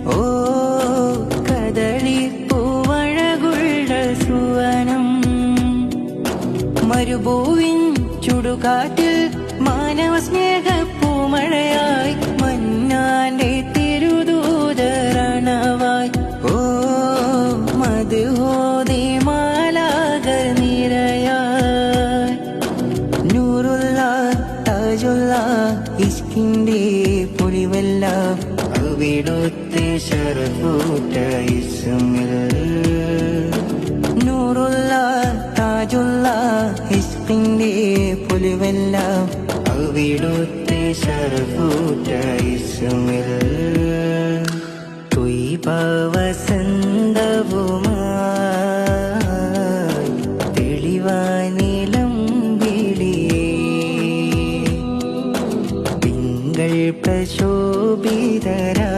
ഓ കദളി പൂവഴകുള്ള സുവനം മരുഭൂവിൻ ചുടുകാറ്റിൽ മാനവ സ്നേഹപ്പൂമഴയായി മന്നാന്റെ തിരുദൂതരണവായി ഓ മധുഹോദി മാലാകർ നിരയായി നൂറുള്ള താജുള്ള ഇഷ്കിന്റെ പൊലിവല്ല അവിടുത്തെ ശരഫൂട്ട ഇസ്മിൽ നൂറുള്ള താജുള്ള ഇഷ്കിന്റെ പൊലിവല്ല അവിടുത്തെ ശരഫൂട്ട ഇസ്മിൽ വസന്തവുമായി തെളിവാനിലം വിളിയേ തിങ്കൾ പ്രശോഭിതരാ